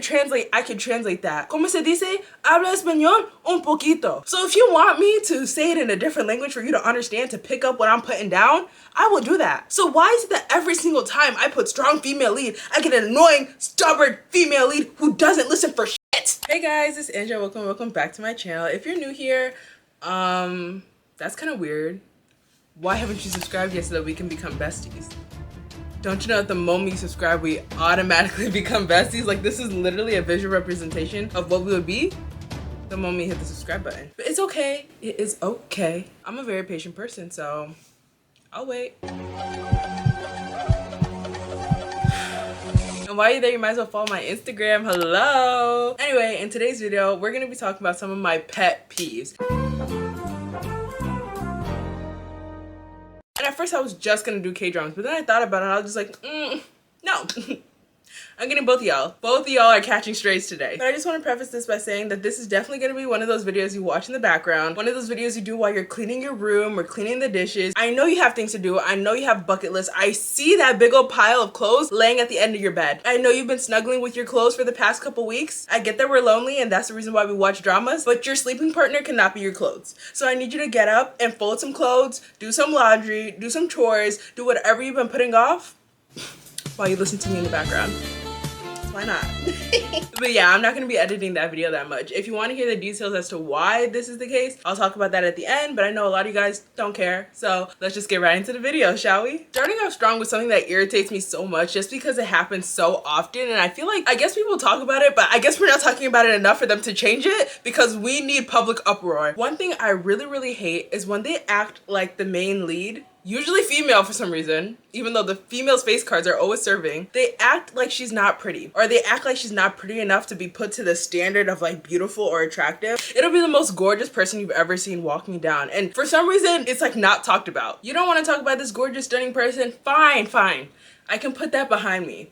translate that. Como se dice? Habla español un poquito. So if you want me to say it in a different language for you to understand, to pick up what I'm putting down, I will do that. So why is it that every single time I put strong female lead, I get an annoying, stubborn female lead who doesn't listen for shit? Hey guys, it's Angela. Welcome back to my channel. If you're new here, that's kind of weird. Why haven't you subscribed yet so that we can become besties? Don't you know that the moment you subscribe, we automatically become besties? Like, this is literally a visual representation of what we would be the moment you hit the subscribe button. But it's okay. It is okay. I'm a very patient person, so I'll wait. And while you're there, you might as well follow my Instagram. Hello. Anyway, in today's video, we're going to be talking about some of my pet peeves. And at first I was just gonna do K-dramas, but then I thought about it and I was just like, no. I'm getting both of y'all. Both of y'all are catching strays today. But I just want to preface this by saying that this is definitely going to be one of those videos you watch in the background. One of those videos you do while you're cleaning your room or cleaning the dishes. I know you have things to do. I know you have bucket lists. I see that big old pile of clothes laying at the end of your bed. I know you've been snuggling with your clothes for the past couple weeks. I get that we're lonely and that's the reason why we watch dramas, but your sleeping partner cannot be your clothes. So I need you to get up and fold some clothes, do some laundry, do some chores, do whatever you've been putting off while you listen to me in the background. Why not? But yeah, I'm not going to be editing that video that much. If you want to hear the details as to why this is the case, I'll talk about that at the end, but I know a lot of you guys don't care. So let's just get right into the video, shall we? Starting off strong with something that irritates me so much just because it happens so often, and I feel like, I guess people talk about it, but I guess we're not talking about it enough for them to change it because we need public uproar. One thing I really hate is when they act like the main lead, usually female for some reason, even though the female space cards are always serving, they act like she's not pretty, or they act like she's not pretty enough to be put to the standard of like beautiful or attractive. It'll be the most gorgeous person you've ever seen walking down, and for some reason it's like not talked about. You don't want to talk about this gorgeous, stunning person? Fine, I can put that behind me.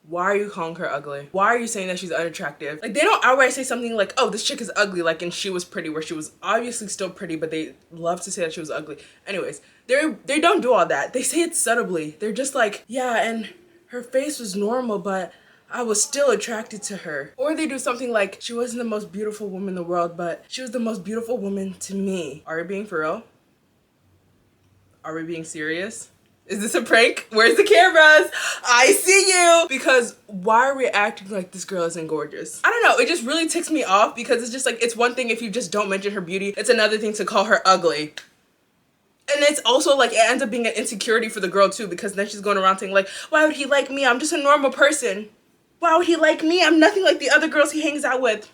Why are you calling her ugly? Why are you saying that she's unattractive? Like, they don't outright say something like, oh, this chick is ugly, like in She Was Pretty, where she was obviously still pretty, but they love to say that she was ugly. Anyways, they don't do all that. They say it subtly. They're just like, yeah, and her face was normal, but I was still attracted to her. Or they do something like, she wasn't the most beautiful woman in the world, but she was the most beautiful woman to me. Are we being for real? Are we being serious? Is this a prank? Where's the cameras? I see you! Because why are we acting like this girl isn't gorgeous? I don't know, it just really ticks me off because it's just like, it's one thing if you just don't mention her beauty, it's another thing to call her ugly. And it's also like, it ends up being an insecurity for the girl too, because then she's going around saying like, why would he like me? I'm just a normal person. Why would he like me? I'm nothing like the other girls he hangs out with.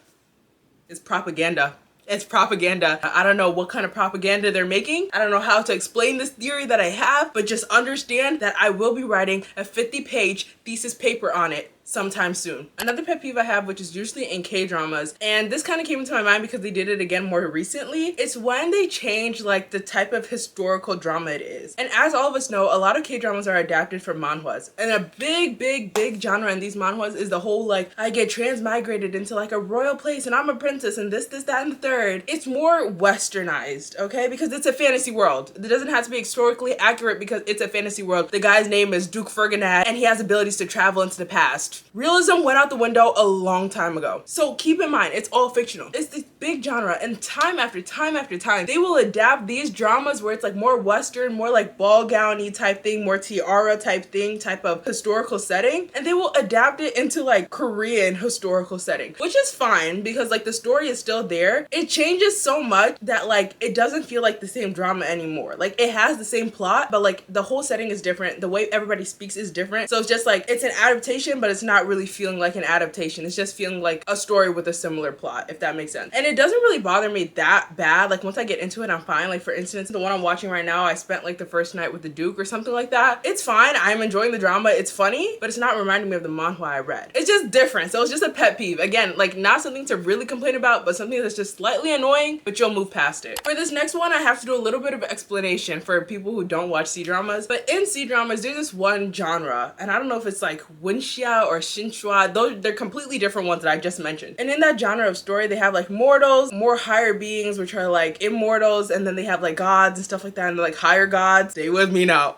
It's propaganda. It's propaganda. I don't know what kind of propaganda they're making. I don't know how to explain this theory that I have, but just understand that I will be writing a 50-page thesis paper on it sometime soon. Another pet peeve I have, which is usually in K-dramas, and this kind of came into my mind because they did it again more recently, it's when they change like the type of historical drama it is. And as all of us know, a lot of K-dramas are adapted from manhwas, and a big genre in these manhwas is the whole like, I get transmigrated into like a royal place and I'm a princess and this, that, and the third. It's more westernized, okay? Because it's a fantasy world. It doesn't have to be historically accurate because it's a fantasy world. The guy's name is Duke Ferganad and he has abilities to travel into the past. Realism went out the window a long time ago. So keep in mind, it's all fictional. It's this big genre, and time after time after time, they will adapt these dramas where it's like more Western, more like ball gown-y type thing, more tiara type thing, type of historical setting, and they will adapt it into like Korean historical setting, which is fine because like the story is still there. It changes so much that like it doesn't feel like the same drama anymore. Like it has the same plot, but like the whole setting is different. The way everybody speaks is different. So it's just like, it's an adaptation, but it's not really feeling like an adaptation. It's just feeling like a story with a similar plot, if that makes sense. And it doesn't really bother me that bad. Like once I get into it, I'm fine. Like for instance, the one I'm watching right now, I spent like the first night with the Duke or something like that. It's fine. I'm enjoying the drama. It's funny, but it's not reminding me of the manhwa I read. It's just different. So it's just a pet peeve. Again, like not something to really complain about, but something that's just slightly annoying, but you'll move past it. For this next one, I have to do a little bit of explanation for people who don't watch C-dramas. But in C-dramas, there's this one genre, and I don't know if it's like Winxia or Shinshua. They're completely different ones that I just mentioned. And in that genre of story, they have like mortals, more higher beings, which are like immortals, and then they have like gods and stuff like that, and they're like higher gods. Stay with me now.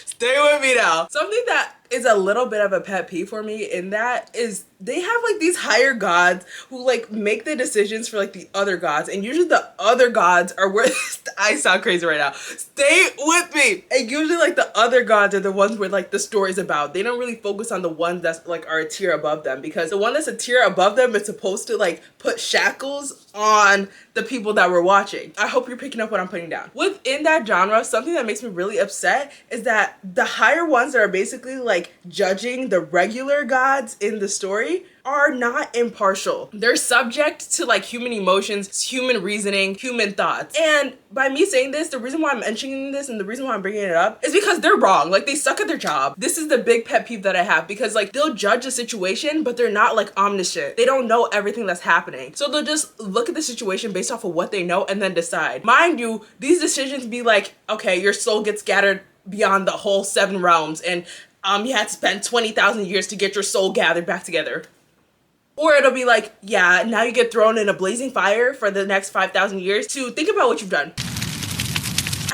Stay with me now. Something that is a little bit of a pet peeve for me, in that is they have like these higher gods who like make the decisions for like the other gods, and usually the other gods are where I sound crazy right now. Stay with me. And usually like the other gods are the ones where like the story's about. They don't really focus on the ones that's like are a tier above them, because the one that's a tier above them is supposed to like put shackles on the people that we're watching. I hope you're picking up what I'm putting down. Within that genre, something that makes me really upset is that the higher ones that are basically like judging the regular gods in the story are not impartial. They're subject to like human emotions, human reasoning, human thoughts. And by me saying this, the reason why I'm mentioning this and the reason why I'm bringing it up is because they're wrong. Like, they suck at their job. This is the big pet peeve that I have, because like they'll judge a situation, but they're not like omniscient. They don't know everything that's happening. So they'll just look at the situation based off of what they know and then decide. Mind you, these decisions be like, okay, your soul gets scattered beyond the whole 7 realms, and you had to spend 20,000 years to get your soul gathered back together. Or it'll be like, yeah, now you get thrown in a blazing fire for the next 5,000 years to think about what you've done.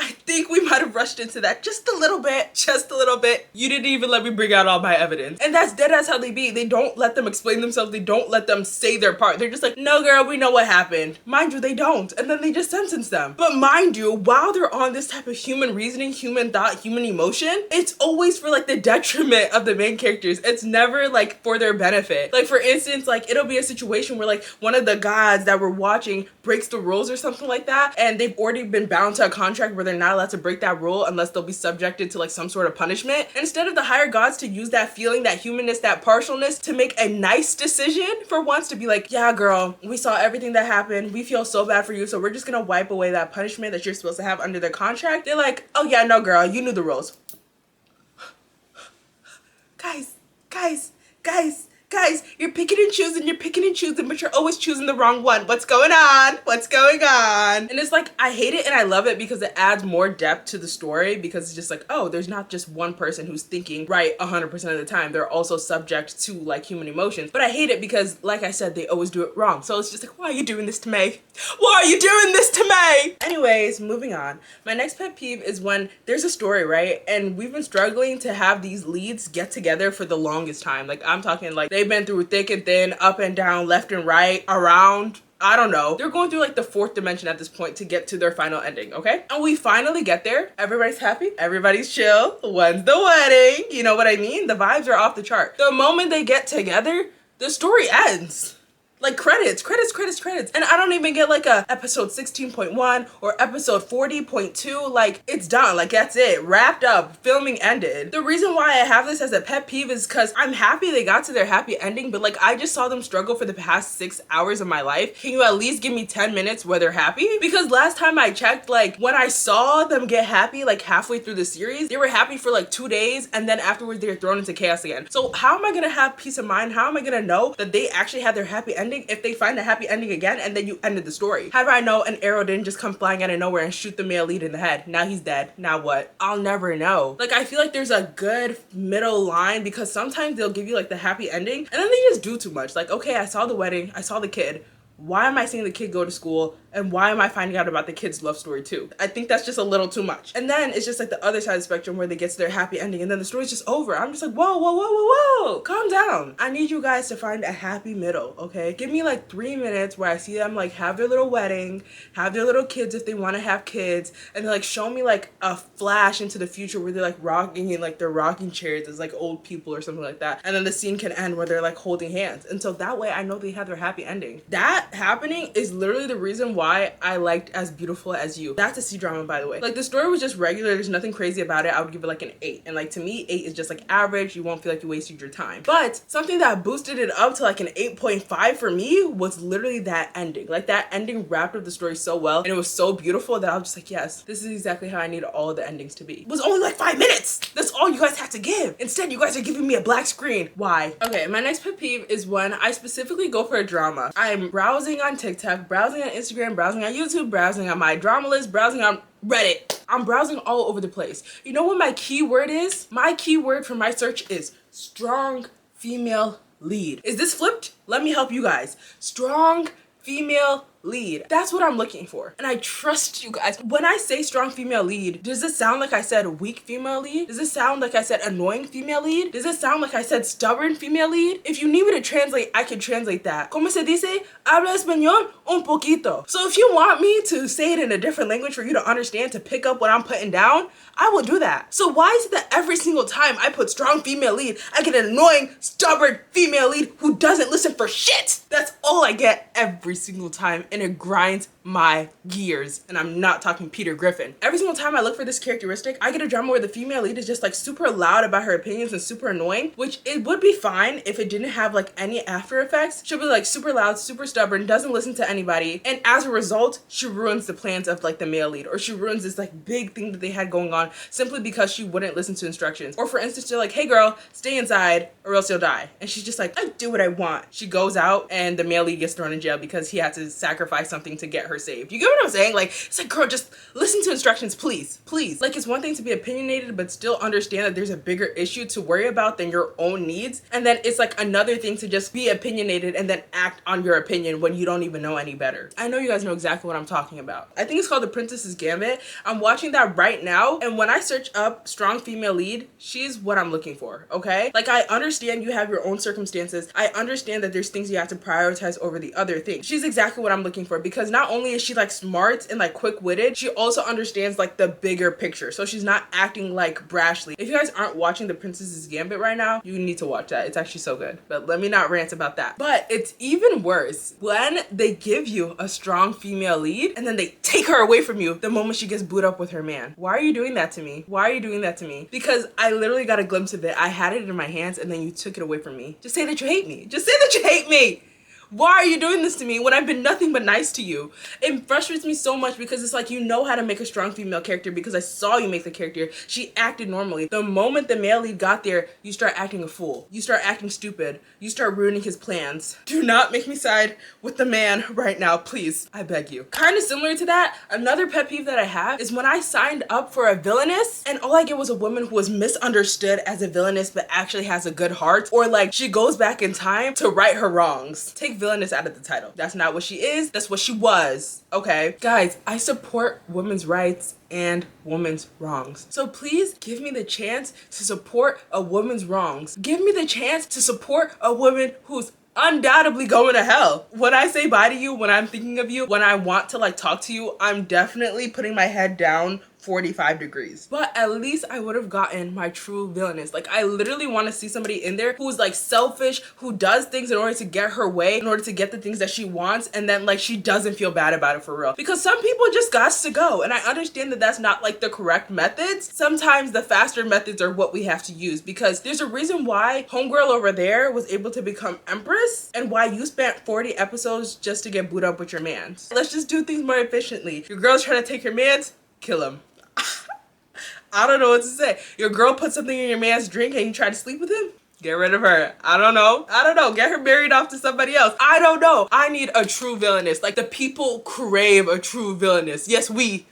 I think we might have rushed into that just a little bit, just a little bit. You didn't even let me bring out all my evidence. And that's dead as how they be. They don't let them explain themselves. They don't let them say their part. They're just like, no girl, we know what happened. Mind you, they don't. And then they just sentence them. But mind you, while they're on this type of human reasoning, human thought, human emotion, it's always for like the detriment of the main characters. It's never like for their benefit. Like, for instance, like it'll be a situation where like one of the gods that we're watching breaks the rules or something like that, and they've already been bound to a contract where they're not allowed to break that rule unless they'll be subjected to like some sort of punishment. Instead of the higher gods to use that feeling, that humanness, that partialness to make a nice decision for once, to be like, yeah girl, we saw everything that happened, we feel so bad for you, so we're just gonna wipe away that punishment that you're supposed to have under the contract. They're like, oh yeah, no girl, you knew the rules. Guys, you're picking and choosing, but you're always choosing the wrong one. What's going on? What's going on? And it's like, I hate it and I love it because it adds more depth to the story, because it's just like, oh, there's not just one person who's thinking right 100% of the time. They're also subject to like human emotions. But I hate it because, like I said, they always do it wrong. So it's just like, why are you doing this to me? Why are you doing this to me? Anyways, moving on. My next pet peeve is when there's a story, right? And we've been struggling to have these leads get together for the longest time. Like, I'm talking like they've been through thick and thin, up and down, left and right, around. I don't know. They're going through like the 4th dimension at this point to get to their final ending, okay? And we finally get there. Everybody's happy. Everybody's chill. When's the wedding? You know what I mean? The vibes are off the chart. The moment they get together, the story ends. Like credits. And I don't even get like a episode 16.1 or episode 40.2. Like, it's done. Like, that's it. Wrapped up. Filming ended. The reason why I have this as a pet peeve is because I'm happy they got to their happy ending, but like, I just saw them struggle for the past 6 hours of my life. Can you at least give me 10 minutes where they're happy? Because last time I checked, like when I saw them get happy like halfway through the series, they were happy for like 2 days, and then afterwards they were thrown into chaos again. So how am I gonna have peace of mind? How am I gonna know that they actually had their happy ending if they find a happy ending again and then you ended the story? How do I know an arrow didn't just come flying out of nowhere and shoot the male lead in the head? Now he's dead. Now what? I'll never know. Like, I feel like there's a good middle line, because sometimes they'll give you like the happy ending and then they just do too much. Like, okay, I saw the wedding, I saw the kid. Why am I seeing the kid go to school? And why am I finding out about the kid's love story too? I think that's just a little too much. And then it's just like the other side of the spectrum where they get to their happy ending and then the story's just over. I'm just like, whoa, calm down. I need you guys to find a happy middle, okay? Give me like 3 minutes where I see them like have their little wedding, have their little kids if they want to have kids, and then like show me like a flash into the future where they're like rocking in like their rocking chairs as like old people or something like that. And then the scene can end where they're like holding hands. And so that way I know they have their happy ending. That happening is literally the reason why I liked As Beautiful as You. That's a C-drama, by the way. Like, the story was just regular. There's nothing crazy about it. I would give it like an 8. And like, to me, 8 is just like average. You won't feel like you wasted your time. But something that boosted it up to like an 8.5 for me was literally that ending. Like, that ending wrapped up the story so well, and it was so beautiful that I was just like, yes, this is exactly how I need all the endings to be. It was only like 5 minutes. That's all you guys had to give. Instead, you guys are giving me a black screen. Why? Okay, my next pet peeve is when I specifically go for a drama. I'm browsing on TikTok, browsing on Instagram, browsing on YouTube, browsing on my drama list, browsing on Reddit. I'm browsing all over the place. You know what my keyword is? My keyword for my search is strong female lead. Is this flipped? Let me help you guys. Strong female lead. That's what I'm looking for. And I trust you guys. When I say strong female lead, does it sound like I said weak female lead? Does it sound like I said annoying female lead? Does it sound like I said stubborn female lead? If you need me to translate, I can translate that. Como se dice? Habla español un poquito. So if you want me to say it in a different language for you to understand, to pick up what I'm putting down, I will do that. So why is it that every single time I put strong female lead, I get an annoying, stubborn female lead who doesn't listen for shit? That's all I get every single time, and it grinds my gears. And I'm not talking Peter Griffin. Every single time I look for this characteristic, I get a drama where the female lead is just like super loud about her opinions and super annoying, which it would be fine if it didn't have like any after effects. She'll be like super loud, super stubborn, doesn't listen to anybody, and as a result, she ruins the plans of like the male lead, or she ruins this like big thing that they had going on simply because she wouldn't listen to instructions. Or for instance, they're like, hey girl, stay inside or else you'll die. And she's just like, I do what I want. She goes out and the male lead gets thrown in jail because he had to sacrifice something to get her saved. You get what I'm saying? Like, it's like, girl, just listen to instructions, please, please. Like, it's one thing to be opinionated, but still understand that there's a bigger issue to worry about than your own needs. And then it's like another thing to just be opinionated and then act on your opinion when you don't even know any better. I know you guys know exactly what I'm talking about. I think it's called The Princess's Gambit. I'm watching that right now, and when I search up strong female lead, she's what I'm looking for, okay? Like, I understand you have your own circumstances. I understand that there's things you have to prioritize over the other things. She's exactly what I'm looking for, because not only is she like smart and like quick-witted, she also understands like the bigger picture. So she's not acting like brashly. If you guys aren't watching The Princess's Gambit right now, you need to watch that. It's actually so good. But let me not rant about that. But it's even worse when they give you a strong female lead and then they take her away from you the moment she gets booed up with her man. Why are you doing that to me? Why are you doing that to me? Because I literally got a glimpse of it. I had it in my hands and then you took it away from me. Just say that you hate me. Just say that you hate me. Why are you doing this to me when I've been nothing but nice to you? It frustrates me so much because it's like, you know how to make a strong female character because I saw you make the character. She acted normally. The moment the male lead got there, you start acting a fool. You start acting stupid. You start ruining his plans. Do not make me side with the man right now, please. I beg you. Kind of similar to that, another pet peeve that I have is when I signed up for a villainess and all I get was a woman who was misunderstood as a villainess but actually has a good heart, or like she goes back in time to right her wrongs. Take villainess out of the title. That's not what she is. That's what she was. Okay? Guys, I support women's rights and women's wrongs. So please give me the chance to support a woman's wrongs. Give me the chance to support a woman who's undoubtedly going to hell. When I say bye to you, when I'm thinking of you, when I want to like talk to you, I'm definitely putting my head down 45 degrees. But at least I would have gotten my true villainess. Like, I literally want to see somebody in there who's like selfish, who does things in order to get her way, in order to get the things that she wants, and then like she doesn't feel bad about it for real. Because some people just got to go, and I understand that that's not like the correct methods. Sometimes the faster methods are what we have to use, because there's a reason why homegirl over there was able to become empress and why you spent 40 episodes just to get booed up with your mans. Let's just do things more efficiently. Your girl's trying to take your mans, kill him. I don't know what to say. Your girl put something in your man's drink and you try to sleep with him? Get rid of her. I don't know. Get her married off to somebody else. I don't know. I need a true villainess. Like, the people crave a true villainess. Yes, we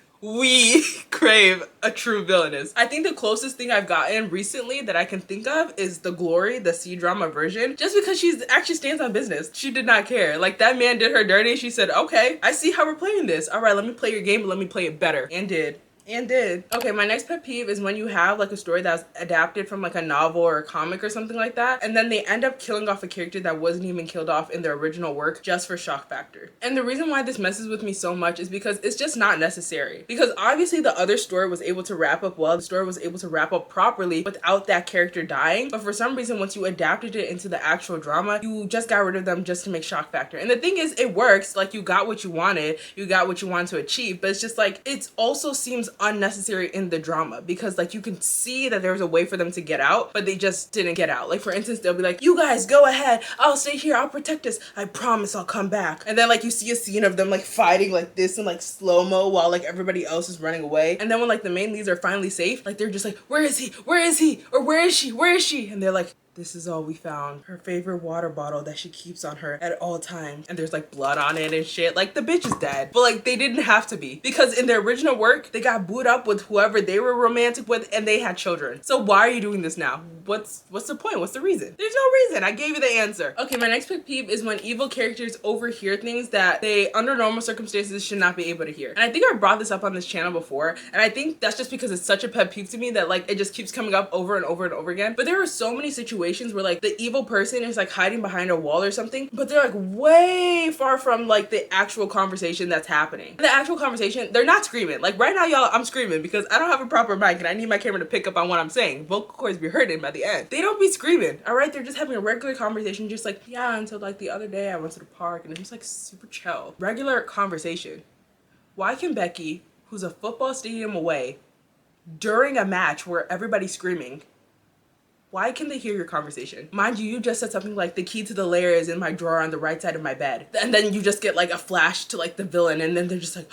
crave a true villainess. I think the closest thing I've gotten recently that I can think of is the Glory, the C-drama version, just because she's actually stands on business. She did not care. Like, that man did her dirty. She said, okay, I see how we're playing this. All right, let me play your game, but let me play it better. And did. Okay, my next pet peeve is when you have like a story that's adapted from like a novel or a comic or something like that, and then they end up killing off a character that wasn't even killed off in the original work just for shock factor. And the reason why this messes with me so much is because it's just not necessary. Because obviously the other story was able to wrap up well, the story was able to wrap up properly without that character dying, but for some reason once you adapted it into the actual drama, you just got rid of them just to make shock factor. And the thing is, it works. Like, you got what you wanted to achieve, but it's just like, it also seems unnecessary in the drama, because like you can see that there was a way for them to get out, but they just didn't get out. Like, for instance, they'll be like, you guys go ahead, I'll stay here, I'll protect us, I promise I'll come back. And then like you see a scene of them like fighting like this in like slow-mo while like everybody else is running away. And then when like the main leads are finally safe, like they're just like, where is he, or where is she, and they're like, This is all we found. Her favorite water bottle that she keeps on her at all times. And there's like blood on it and shit. Like the bitch is dead. But like they didn't have to be. Because in their original work, they got booed up with whoever they were romantic with and they had children. So why are you doing this now? What's the point? What's the reason? There's no reason. I gave you the answer. Okay, my next pet peeve is when evil characters overhear things that they, under normal circumstances, should not be able to hear. And I think I brought this up on this channel before. And I think that's just because it's such a pet peeve to me that like it just keeps coming up over and over and over again. But there are so many situations where like the evil person is like hiding behind a wall or something, but they're like way far from like the actual conversation that's happening. In the actual conversation, they're not screaming. Like right now, y'all, I'm screaming because I don't have a proper mic and I need my camera to pick up on what I'm saying. Vocal cords be hurting by the end. They don't be screaming, all right? They're just having a regular conversation, just like, yeah, until like the other day I went to the park and it was like super chill. Regular conversation. Why can Becky, who's a football stadium away, during a match where everybody's screaming, why can they hear your conversation? Mind you, you just said something like the key to the lair is in my drawer on the right side of my bed. And then you just get like a flash to like the villain and then they're just like,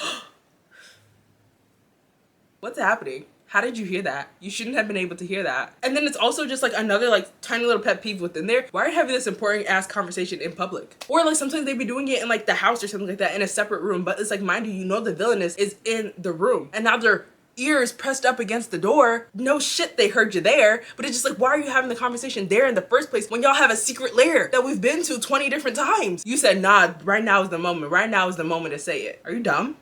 what's happening? How did you hear that? You shouldn't have been able to hear that. And then it's also just like another like tiny little pet peeve within there. Why are you having this important ass conversation in public? Or like sometimes they be doing it in like the house or something like that in a separate room. But it's like, mind you, you know the villainess is in the room. And now they're ears pressed up against the door. No shit, they heard you there. But it's just like, why are you having the conversation there in the first place when y'all have a secret lair that we've been to 20 different times? You said, nah, right now is the moment. Right now is the moment to say it. Are you dumb?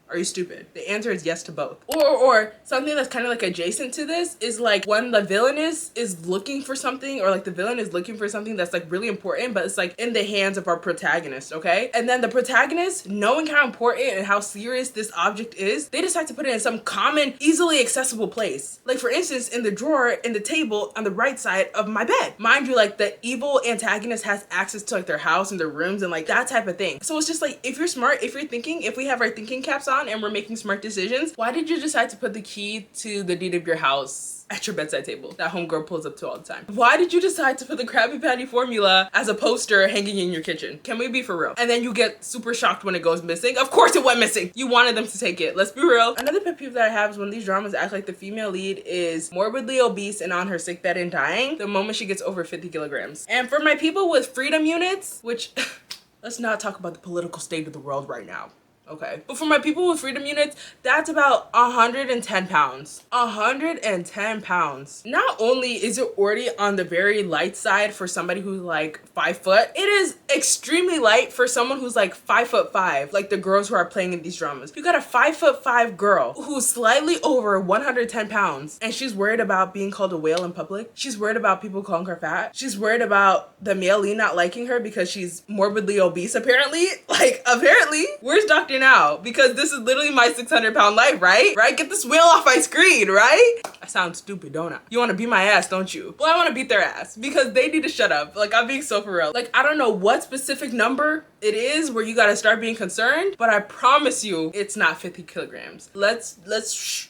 Are you stupid? The answer is yes to both. Or something that's kind of like adjacent to this is like when the villainess is looking for something, or like the villain is looking for something that's like really important, but it's like in the hands of our protagonist, okay? And then the protagonist, knowing how important and how serious this object is, they decide to put it in some common, easily accessible place. Like for instance, in the drawer in the table on the right side of my bed. Mind you, like the evil antagonist has access to like their house and their rooms and like that type of thing. So it's just like, if you're smart, if you're thinking, if we have our thinking caps on and we're making smart decisions, why did you decide to put the key to the deed of your house at your bedside table that homegirl pulls up to all the time? Why did you decide to put the Krabby Patty formula as a poster hanging in your kitchen? Can we be for real? And then you get super shocked when it goes missing. Of course it went missing. You wanted them to take it. Let's be real. Another pet peeve that I have is when these dramas act like the female lead is morbidly obese and on her sickbed and dying the moment she gets over 50 kilograms. And for my people with freedom units, which let's not talk about the political state of the world right now. Okay, but for my people with freedom units, that's about 110 pounds. 110 pounds. Not only is it already on the very light side for somebody who's like 5 foot, it is extremely light for someone who's like 5'5", like the girls who are playing in these dramas. You got a 5'5" girl who's slightly over 110 pounds and she's worried about being called a whale in public. She's worried about people calling her fat. She's worried about the male lead not liking her because she's morbidly obese apparently. Like apparently. Where's Dr. Now? Because this is literally my 600-pound life, right? Right? Get this whale off my screen, right? I sound stupid, don't I? You want to beat my ass, don't you? Well, I want to beat their ass because they need to shut up. Like, I'm being so for real. Like, I don't know what specific number it is where you got to start being concerned, but I promise you it's not 50 kilograms. Let's shh.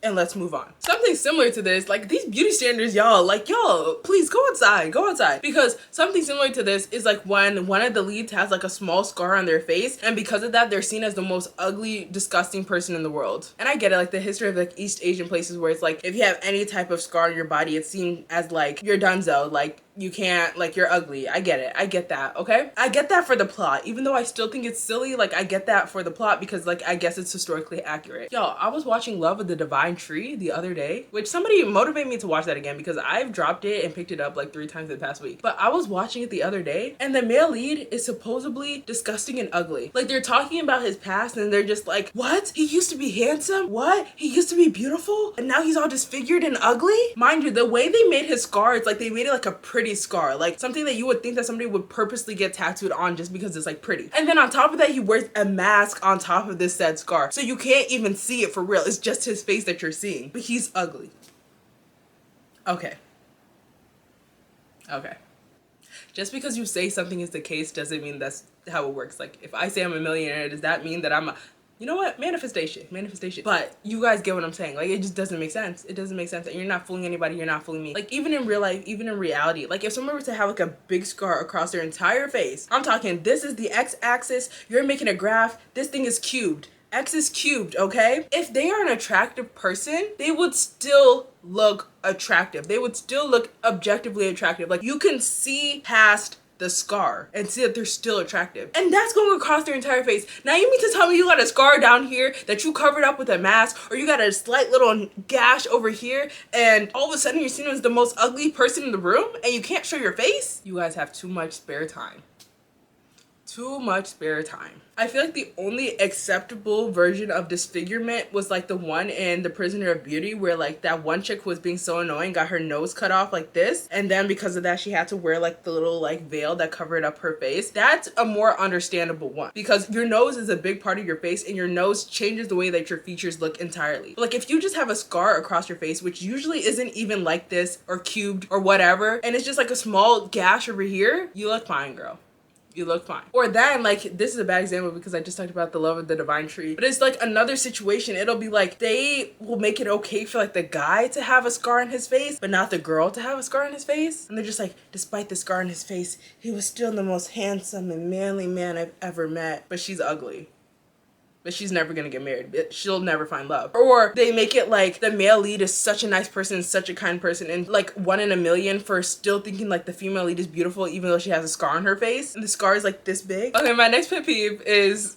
And let's move on. Something similar to this, like these beauty standards, y'all, like, y'all, please go outside, because something similar to this is like when one of the leads has like a small scar on their face, and because of that, they're seen as the most ugly, disgusting person in the world. And I get it, like the history of like East Asian places where it's like, if you have any type of scar on your body, it's seen as like, you're donezo, like, you can't, like, you're ugly. I get it. I get that, okay? I get that for the plot, even though I still think it's silly. Like, I get that for the plot because, like, I guess it's historically accurate. Y'all, I was watching Love of the Divine Tree the other day, which somebody motivated me to watch that again because I've dropped it and picked it up like 3 times in the past week. But I was watching it the other day and the male lead is supposedly disgusting and ugly. Like, they're talking about his past and they're just like, what? He used to be handsome? What? He used to be beautiful? And now he's all disfigured and ugly? Mind you, the way they made his scar, it's like they made it like a pretty scar, like something that you would think that somebody would purposely get tattooed on just because it's like pretty. And then on top of that, he wears a mask on top of this said scar, so you can't even see it for real. It's just his face that you're seeing, but he's ugly. Okay, just because you say something is the case doesn't mean that's how it works. Like, if I say I'm a millionaire, does that mean that I'm a, you know what? Manifestation. But you guys get what I'm saying. Like, it just doesn't make sense. It doesn't make sense. And you're not fooling anybody. You're not fooling me. Like, even in real life, even in reality, like if someone were to have like a big scar across their entire face, I'm talking, this is the x-axis, you're making a graph, this thing is cubed. X is cubed, okay? If they are an attractive person, they would still look attractive. They would still look objectively attractive. Like, you can see past the scar and see that they're still attractive. And that's going across their entire face. Now you mean to tell me you got a scar down here that you covered up with a mask, or you got a slight little gash over here, and all of a sudden you're seen as the most ugly person in the room and you can't show your face? You guys have too much spare time. Too much spare time. I feel like the only acceptable version of disfigurement was like the one in The Prisoner of Beauty, where like that one chick who was being so annoying got her nose cut off like this, and then because of that she had to wear like the little like veil that covered up her face. That's a more understandable one, because your nose is a big part of your face and your nose changes the way that your features look entirely. But like if you just have a scar across your face, which usually isn't even like this or cubed or whatever, and it's just like a small gash over here, you look fine, girl. You look fine. Or then, like, this is a bad example because I just talked about the love of the divine tree, but it's like another situation. It'll be like they will make it okay for like the guy to have a scar on his face, but not the girl to have a scar on his face. And they're just like, despite the scar on his face, he was still the most handsome and manly man I've ever met. But she's ugly. But she's never gonna get married. She'll never find love. Or they make it like the male lead is such a nice person, such a kind person, and like 1 in a million for still thinking like the female lead is beautiful even though she has a scar on her face, and the scar is like this big. Okay, my next pet peeve is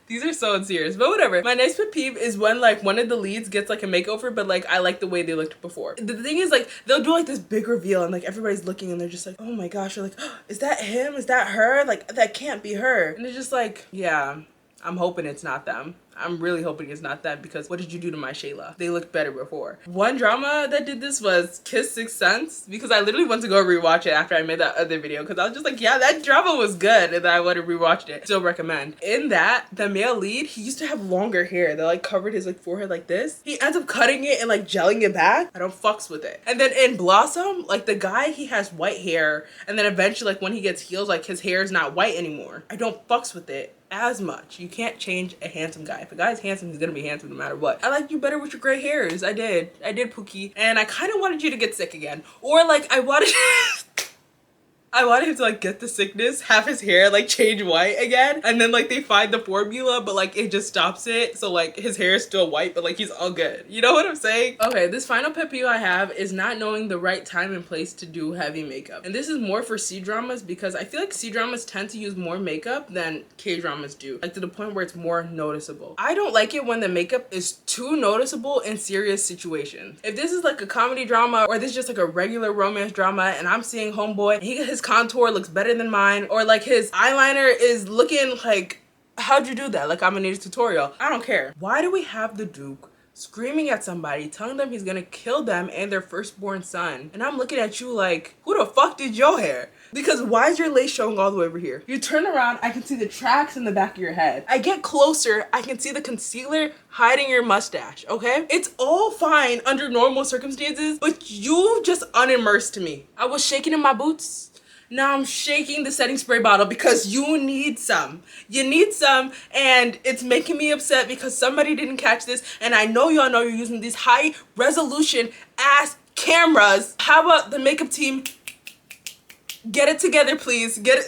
these are so unserious, but whatever. My next pet peeve is when like one of the leads gets like a makeover, but like I like the way they looked before. The thing is, like, they'll do like this big reveal and like everybody's looking and they're just like, oh my gosh, you're like, oh, is that him? Is that her? Like, that can't be her. And it's just like, yeah, I'm hoping it's not them. I'm really hoping it's not that, because what did you do to my Shayla? They looked better before. One drama that did this was Kiss Sixth Sense, because I literally went to go rewatch it after I made that other video, because I was just like, yeah, that drama was good, and I would have rewatched it. Still recommend. In that, the male lead, he used to have longer hair that like covered his like forehead like this. He ends up cutting it and like gelling it back. I don't fucks with it. And then in Blossom, like the guy, he has white hair, and then eventually like when he gets heels, like his hair is not white anymore. I don't fucks with it as much. You can't change a handsome guy. If a guy's handsome, he's gonna be handsome no matter what. I like you better with your gray hairs. I did Pookie. And I kind of wanted you to get sick again. Or like I wanted I wanted him to like get the sickness, have his hair like change white again, and then like they find the formula, but like it just stops it, so like his hair is still white, but like he's all good. You know what I'm saying? Okay, this final pet peeve I have is not knowing the right time and place to do heavy makeup. And this is more for C-dramas, because I feel like C-dramas tend to use more makeup than K-dramas do, like to the point where it's more noticeable. I don't like it when the makeup is too noticeable in serious situations. If this is like a comedy drama, or this is just like a regular romance drama, and I'm seeing homeboy and his contour looks better than mine, or like his eyeliner is looking like, how'd you do that? Like I'm gonna need a tutorial. I don't care. Why do we have the Duke screaming at somebody, telling them he's gonna kill them and their firstborn son? And I'm looking at you like, who the fuck did your hair? Because why is your lace showing all the way over here? You turn around, I can see the tracks in the back of your head. I get closer, I can see the concealer hiding your mustache, okay? It's all fine under normal circumstances, but you just unimmersed me. I was shaking in my boots. Now I'm shaking the setting spray bottle because you need some. You need some, and it's making me upset because somebody didn't catch this, and I know y'all know you're using these high resolution ass cameras. How about the makeup team? Get it together, please. Get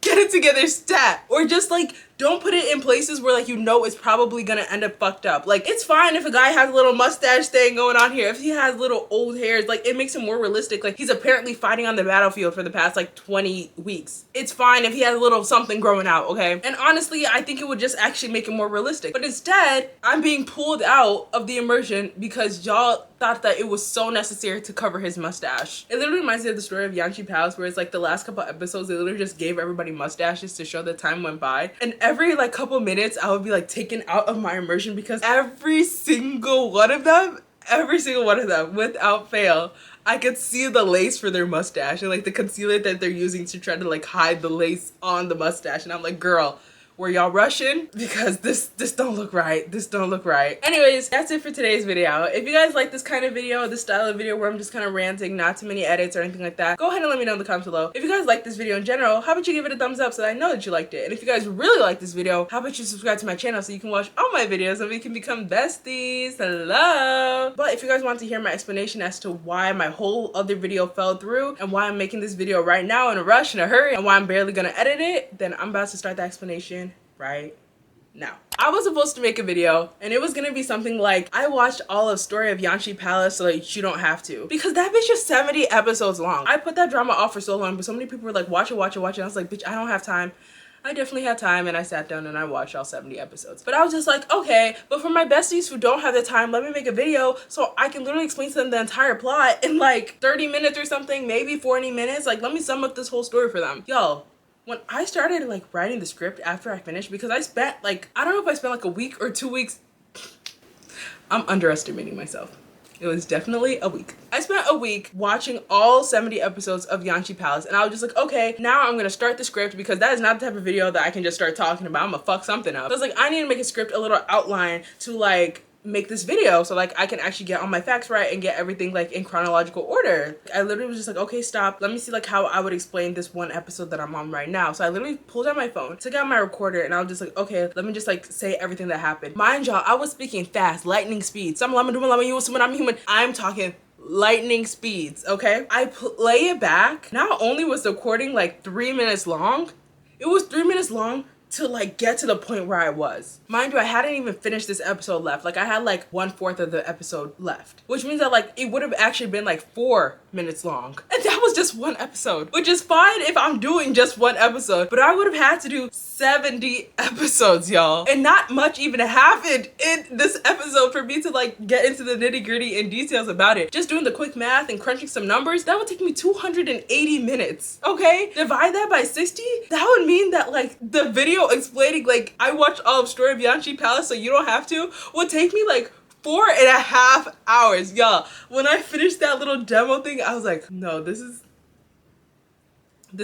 it together stat. Or just like, don't put it in places where like you know it's probably gonna end up fucked up. Like, it's fine if a guy has a little mustache thing going on here. If he has little old hairs, like it makes him more realistic. Like he's apparently fighting on the battlefield for the past like 20 weeks. It's fine if he has a little something growing out, okay? And honestly, I think it would just actually make it more realistic. But instead, I'm being pulled out of the immersion because y'all thought that it was so necessary to cover his mustache. It literally reminds me of the story of Yanxi Palace, where it's like the last couple episodes, they literally just gave everybody mustaches to show that time went by. And every like couple minutes, I would be like taken out of my immersion because every single one of them, without fail, I could see the lace for their mustache and like the concealer that they're using to try to like hide the lace on the mustache. And I'm like, girl, were y'all rushing? Because this don't look right. This don't look right. Anyways, that's it for today's video. If you guys like this kind of video, this style of video where I'm just kind of ranting, not too many edits or anything like that, go ahead and let me know in the comments below. If you guys like this video in general, how about you give it a thumbs up so that I know that you liked it? And if you guys really like this video, how about you subscribe to my channel so you can watch all my videos and we can become besties? Hello! But if you guys want to hear my explanation as to why my whole other video fell through and why I'm making this video right now in a rush, in a hurry, and why I'm barely gonna edit it, then I'm about to start the explanation right now. I was supposed to make a video and it was gonna be something like, I watched all of Story of Yanxi Palace so that you don't have to. Because that bitch is 70 episodes long. I put that drama off for so long, but so many people were like, watch it, watch it, watch it. I was like, bitch, I don't have time. I definitely had time, and I sat down and I watched all 70 episodes. But I was just like, okay, but for my besties who don't have the time, let me make a video so I can literally explain to them the entire plot in like 30 minutes or something, maybe 40 minutes. Like, let me sum up this whole story for them. Yo, when I started like writing the script after I finished, because I spent like, I don't know if I spent like a week or 2 weeks. I'm underestimating myself. It was definitely a week. I spent a week watching all 70 episodes of Yanxi Palace, and I was just like, okay, now I'm gonna start the script, because that is not the type of video that I can just start talking about. I'm gonna fuck something up. So I was like, I need to make a script, a little outline to like make this video so like I can actually get all my facts right and get everything like in chronological order. I literally was just like, okay, stop, let me see like how I would explain this one episode that I'm on right now. So I literally pulled out my phone, took out my recorder, and I was just like, okay, let me just like say everything that happened. Mind y'all, I was speaking fast, lightning speed. I'm talking lightning speeds, okay? I play it back. Not only was the recording like 3 minutes long, it was 3 minutes long to like get to the point where I was. Mind you, I hadn't even finished this episode left. Like I had like 1/4 of the episode left, which means that like it would have actually been like 4 minutes long. And that was just one episode, which is fine if I'm doing just one episode, but I would have had to do 70 episodes, y'all. And not much even happened in this episode for me to like get into the nitty-gritty and details about it. Just doing the quick math and crunching some numbers, that would take me 280 minutes, okay? Divide that by 60, that would mean that like the video explaining like I watched all of Story of Yanxi Palace so you don't have to would take me like 4.5 hours. Y'all, when I finished that little demo thing, I was like, no, this is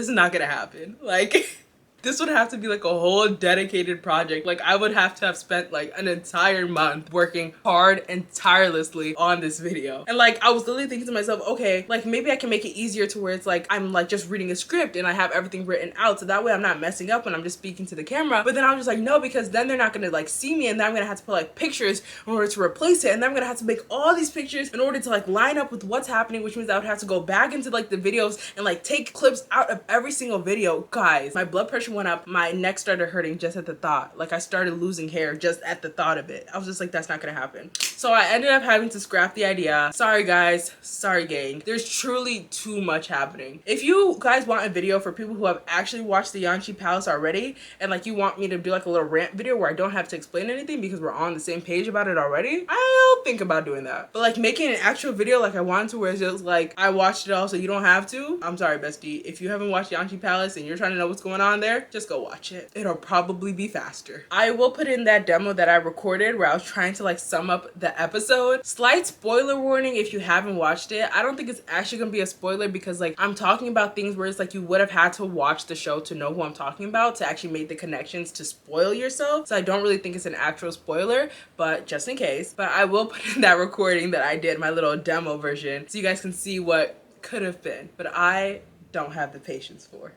not gonna happen. Like this would have to be like a whole dedicated project. Like I would have to have spent like an entire month working hard and tirelessly on this video. And like I was literally thinking to myself, okay, like maybe I can make it easier to where it's like I'm like just reading a script and I have everything written out, so that way I'm not messing up when I'm just speaking to the camera. But then I was just like, no, because then they're not gonna like see me, and then I'm gonna have to put like pictures in order to replace it, and then I'm gonna have to make all these pictures in order to like line up with what's happening, which means I would have to go back into like the videos and like take clips out of every single video. Guys, my blood pressure went up, my neck started hurting just at the thought. Like I started losing hair just at the thought of it. I was just like, that's not gonna happen. So I ended up having to scrap the idea. Sorry guys, sorry gang. There's truly too much happening. If you guys want a video for people who have actually watched the Yanxi Palace already, and like you want me to do like a little rant video where I don't have to explain anything because we're on the same page about it already, I'll think about doing that. But like making an actual video like I wanted to, where it's just like I watched it all so you don't have to, I'm sorry bestie. If you haven't watched Yanxi Palace and you're trying to know what's going on there, just go watch it. It'll probably be faster. I will put in that demo that I recorded where I was trying to like sum up the episode. Slight spoiler warning if you haven't watched it. I don't think it's actually gonna be a spoiler because like I'm talking about things where it's like you would have had to watch the show to know who I'm talking about to actually make the connections to spoil yourself. So I don't really think it's an actual spoiler, but just in case. But I will put in that recording that I did, my little demo version, so you guys can see what could have been, but I don't have the patience for.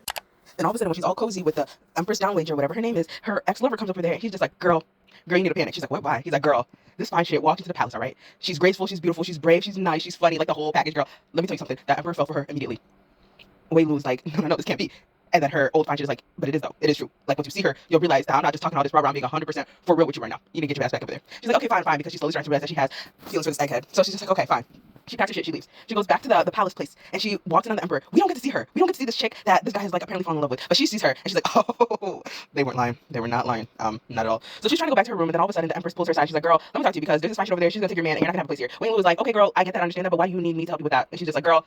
Then all of a sudden, when she's all cozy with the Empress Downwager, or whatever her name is, her ex-lover comes over there and he's just like, girl, you need to panic. She's like, what, why? He's like, girl, this fine shit walked into the palace, all right? She's graceful, she's beautiful, she's brave, she's nice, she's funny, like the whole package, girl. Let me tell you something. That Emperor fell for her immediately. Wei Lu's like, no, this can't be. And then her old fine shit is like, but it is though. It is true. Like, once you see her, you'll realize that I'm not just talking all this rah, I'm being 100% for real with you right now. You need to get your ass back over there. She's like, okay, fine, because she's slowly starting to realize that she has feelings for this egghead. So she's just like, okay, fine. She packs her shit, she leaves. She goes back to the palace place, and she walks in on the Emperor. We don't get to see her. We don't get to see this chick that this guy has like apparently fallen in love with. But she sees her, and she's like, oh, they weren't lying. They were not lying. Not at all. So she's trying to go back to her room, and then all of a sudden the Empress pulls her aside. She's like, girl, let me talk to you because there's this fine shit over there. She's gonna take your man, and you're not gonna have a place here. Wayne Lu was like, okay, girl, I get that, I understand that, but why do you need me to help you with that? And she's just like, girl,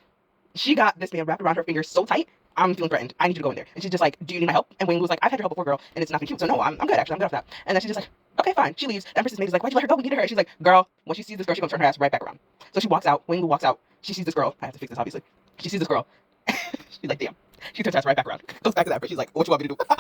she got this man wrapped around her finger so tight, I'm feeling threatened. I need you to go in there. And she's just like, do you need my help? And Wayne Lu was like, I've had your help before, girl, and it's nothing cute. So no, I'm good actually. I'm good off that. And then she's just like, okay, fine. She leaves. The Empress's maid is like, why'd you let her go? We needed her. And she's like, girl, when she sees this girl, she's gonna turn her ass right back around. So she walks out. Wayne Lu walks out. She sees this girl. I have to fix this, obviously. She sees this girl. She's like, damn. She turns her ass right back around. Goes back to the Empress. She's like, what you want me to do?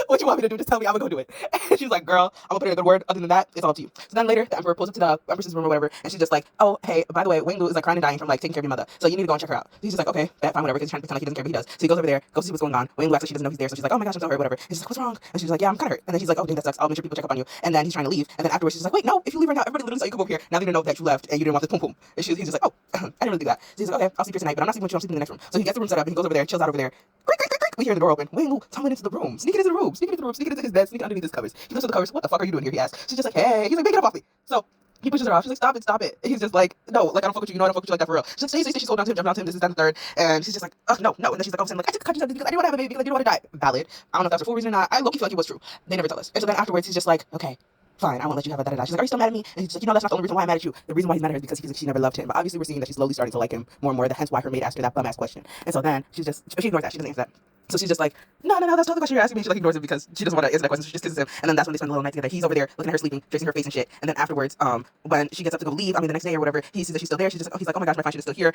What you want me to do? Just tell me, I'm gonna go do it. And she's like, girl, I'm gonna put in a good word. Other than that, it's all up to you. So then later, the Emperor pulls up to the Empress's room or whatever, and she's just like, oh, hey, by the way, Wayne Lu is like crying and dying from like taking care of your mother. So you need to go and check her out. So he's just like, okay, fine, whatever, because he's trying to pretend like he doesn't care, but he does. So he goes over there, goes to see what's going on. Wayne Lu acts like she doesn't know he's there, so she's like, oh my gosh, I'm so hurt, whatever. And she's like, what's wrong? And she's like, yeah, I'm kind of hurt. And then he's like, oh, dang, that sucks. I'll make sure people check up on you. And then he's trying to leave. And then afterwards, she's like, wait, no, if you leave right now, everybody literally saw you come over here. Now they don't know that you left and you didn't want this pum pum. And he's just like, oh, I didn't really do that. So he's like, okay, I'll sleep here tonight, but I'm not sleeping with you, I'm sleeping in the next room. So he gets the room set up and he goes over there, chills out over there. Creak, creak, creak, creak. We hear the door open. Wayne Wu tumbling into the room, sneaking into the room, sneaking into the room, sneaking into his bed, sneaking underneath his covers. He looks at the covers. What the fuck are you doing here? He asks. She's just like, hey. He's like, make it up off me. So he pushes her off. She's like, stop it, stop it. And he's just like, no, like, I don't fuck with you. You know, I don't fuck with you like that for real. She's like, stay. She's holding on to him, jumping on to him. This is down the third. And she's just like, no. And then she's like, all of a sudden, like, I took the contraceptives because I didn't want to have a baby because I didn't want to die. Valid. I don't know if that's a full reason or not. I low-key feel like it was true. They never tell us. And so then afterwards, he's just like, okay, fine, I won't let you have a da-da-da. She's like, are you still mad at me? And he's like, you know, that's not the only reason why I'm mad at you. The reason why he's mad at her is because he feels like she never loved him. But obviously we're seeing that she's slowly starting to like him more and more. Hence why her maid asked her that bum-ass question. And so then she ignores that. She doesn't answer that. So she's just like, no, that's not the question you're asking me. She like ignores it because she doesn't want to answer that question. So she just kisses him. And then that's when they spend the whole night together. He's over there looking at her sleeping, tracing her face and shit. And then afterwards, when she gets up to go leave, the next day or whatever, he sees that she's still there. She's just, he's like, oh my gosh, my fine shit is still here.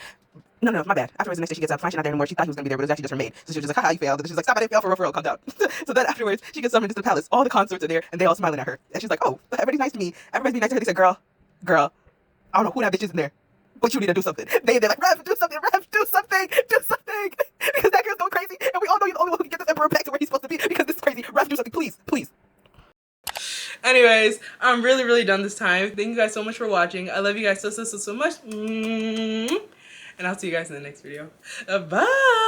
No, my bad. Afterwards, the next day she gets up, fine, she's not there anymore. She thought he was gonna be there, but it was actually just her maid. So she was just like, haha, you failed. And she's like, stop, I didn't fail for real, calm down. So then afterwards, she gets summoned to the palace. All the consorts are there, and they all smiling at her. And she's like, oh, everybody's nice to me. Everybody's being nice to her. They said, girl, I don't know who that bitch is in there, but you need to do something. They're like, Rev, do something. Because that girl's going crazy, and we all know you're the only one who can get this emperor back to where he's supposed to be, because this is crazy. Rev, do something, please. Anyways, I'm really done this time. Thank you guys so much for watching. I love you guys so much. And I'll see you guys in the next video. Bye.